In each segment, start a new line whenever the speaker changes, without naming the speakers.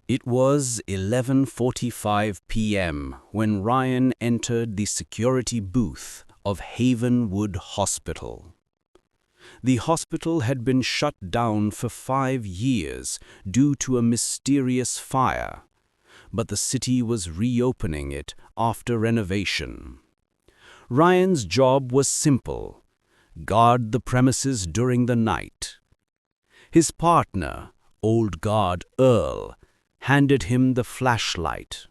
It was 11:45 p.m. when Ryan entered the security booth of Havenwood Hospital. The hospital had been shut down for 5 years due to a mysterious fire, but the city was reopening it after renovation. Ryan's job was simple: guard the premises during the night. His partner, old guard Earl, handed him the flashlight.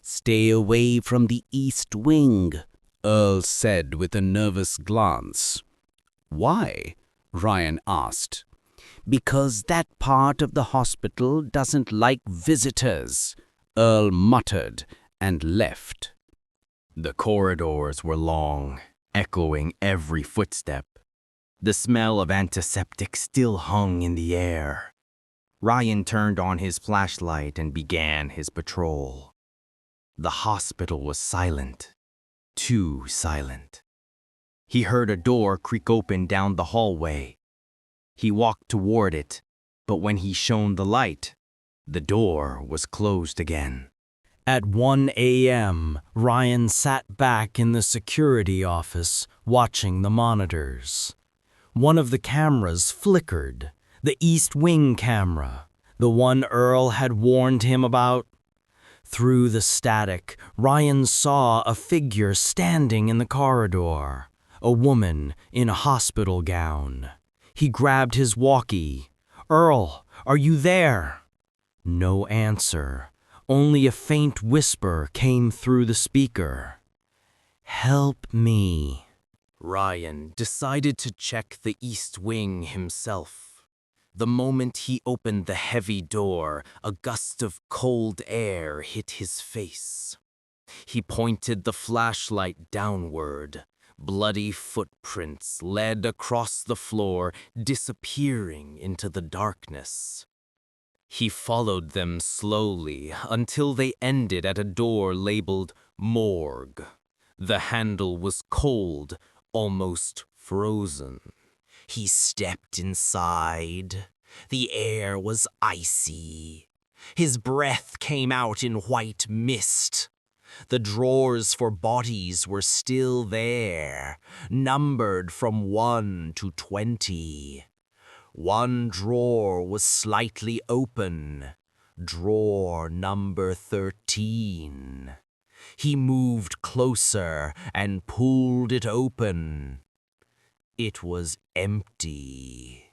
"Stay away from the East Wing," Earl said with a nervous glance. "Why?" Ryan asked. "Because that part of the hospital doesn't like visitors," Earl muttered and left.
The corridors were long, echoing every footstep. The smell of antiseptic still hung in the air. Ryan turned on his flashlight and began his patrol. The hospital was silent, too silent. He heard a door creak open down the hallway. He walked toward it, but when he shone the light, the door was closed again.
At 1 a.m., Ryan sat back in the security office, watching the monitors. One of the cameras flickered, the East Wing camera, the one Earl had warned him about. Through the static, Ryan saw a figure standing in the corridor, a woman in a hospital gown. He grabbed his walkie. "Earl, are you there?" No answer. Only a faint whisper came through the speaker. "Help me." Ryan decided to check the East Wing himself. The moment he opened the heavy door, a gust of cold air hit his face. He pointed the flashlight downward. Bloody footprints led across the floor, disappearing into the darkness. He followed them slowly until they ended at a door labeled Morgue. The handle was cold, almost frozen. He stepped inside. The air was icy. His breath came out in white mist. The drawers for bodies were still there, numbered from 1 to 20. One drawer was slightly open, drawer number 13. He moved closer and pulled it open. It was empty,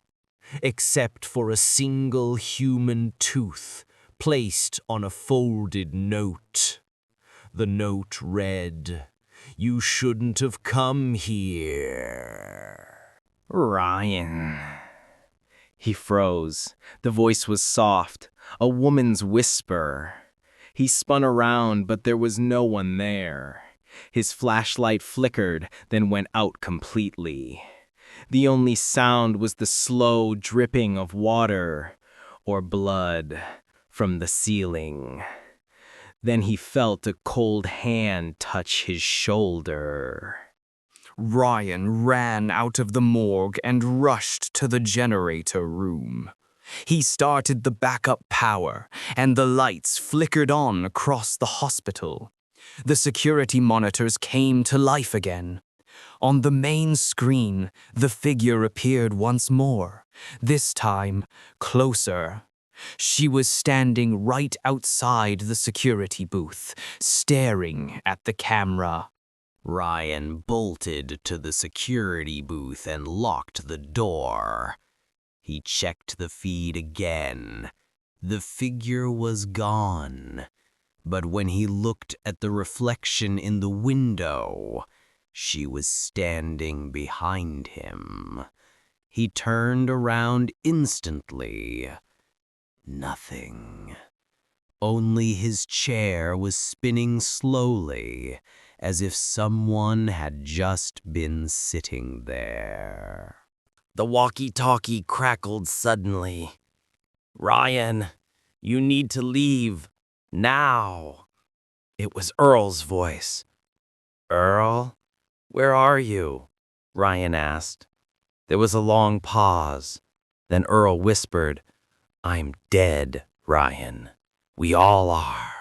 except for a single human tooth placed on a folded note. The note read, "You shouldn't have come here."
Ryan. He froze. The voice was soft, a woman's whisper. He spun around, but there was no one there. His flashlight flickered, then went out completely. The only sound was the slow dripping of water, or blood, from the ceiling. Then he felt a cold hand touch his shoulder.
Ryan ran out of the morgue and rushed to the generator room. He started the backup power, and the lights flickered on across the hospital. The security monitors came to life again. On the main screen, the figure appeared once more, this time closer. She was standing right outside the security booth, staring at the camera.
Ryan bolted to the security booth and locked the door. He checked the feed again. The figure was gone. But when he looked at the reflection in the window, she was standing behind him. He turned around instantly. Nothing. Only his chair was spinning slowly, as if someone had just been sitting there.
The walkie-talkie crackled suddenly. "Ryan, you need to leave. Now." It was Earl's voice. "Earl, where are you?" Ryan asked. There was a long pause. Then Earl whispered, "I'm dead."
Ryan. We all are.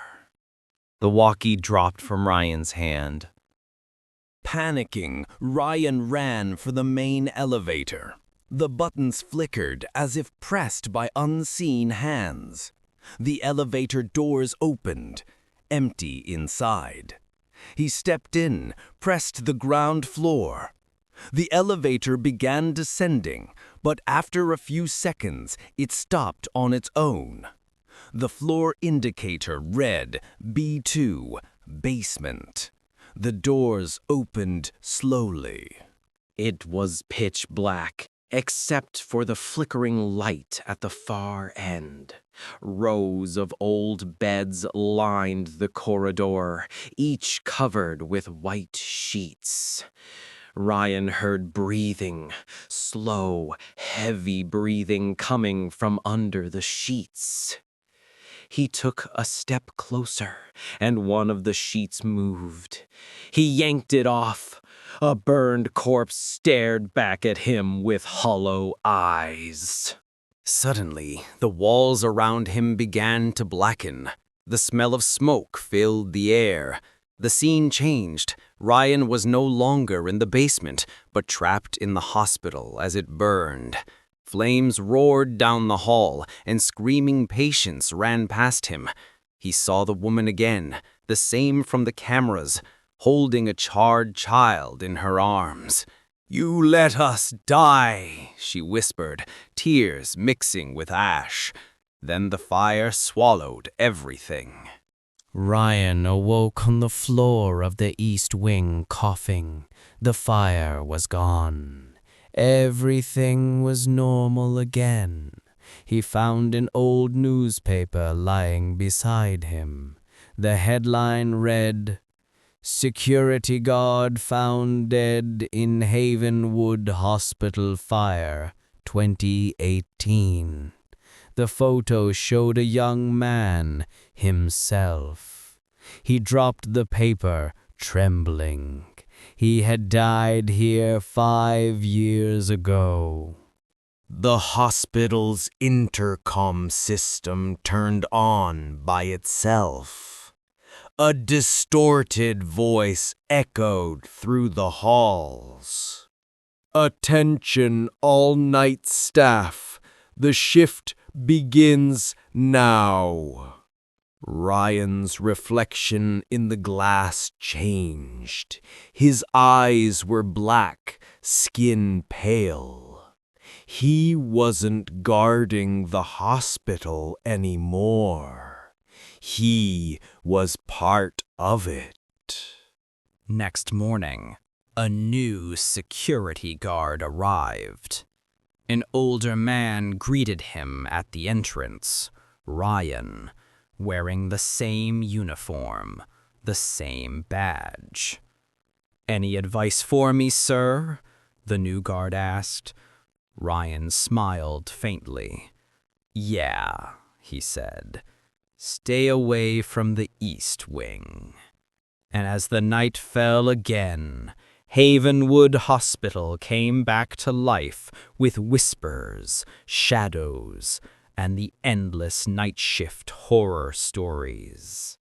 The walkie dropped from Ryan's hand.
Panicking, Ryan ran for the main elevator. The buttons flickered as if pressed by unseen hands. The elevator doors opened, empty inside. He stepped in, pressed the ground floor. The elevator began descending, but after a few seconds, it stopped on its own. The floor indicator read B2, basement. The doors opened slowly.
It was pitch black, except for the flickering light at the far end. Rows of old beds lined the corridor, each covered with white sheets. Ryan heard breathing, slow, heavy breathing coming from under the sheets. He took a step closer, and one of the sheets moved. He yanked it off. A burned corpse stared back at him with hollow eyes.
Suddenly, the walls around him began to blacken. The smell of smoke filled the air. The scene changed. Ryan was no longer in the basement, but trapped in the hospital as it burned. Flames roared down the hall, and screaming patients ran past him. He saw the woman again, the same from the cameras, holding a charred child in her arms. "You let us die," she whispered, tears mixing with ash. Then the fire swallowed everything.
Ryan awoke on the floor of the East Wing, coughing. The fire was gone. Everything was normal again. He found an old newspaper lying beside him. The headline read, "Security Guard Found Dead in Havenwood Hospital Fire, 2018. The photo showed a young man, himself. He dropped the paper, trembling. He had died here 5 years ago.
The hospital's intercom system turned on by itself. A distorted voice echoed through the halls. "Attention, all-night staff. The shift begins now." Ryan's reflection in the glass changed. His eyes were black, skin pale. He wasn't guarding the hospital anymore. He was part of it.
Next morning, a new security guard arrived. An older man greeted him at the entrance, Ryan, wearing the same uniform, the same badge. "Any advice for me, sir?" the new guard asked. Ryan smiled faintly. "Yeah," he said. "Stay away from the East Wing." And as the night fell again, Havenwood Hospital came back to life with whispers, shadows, and the endless night shift horror stories.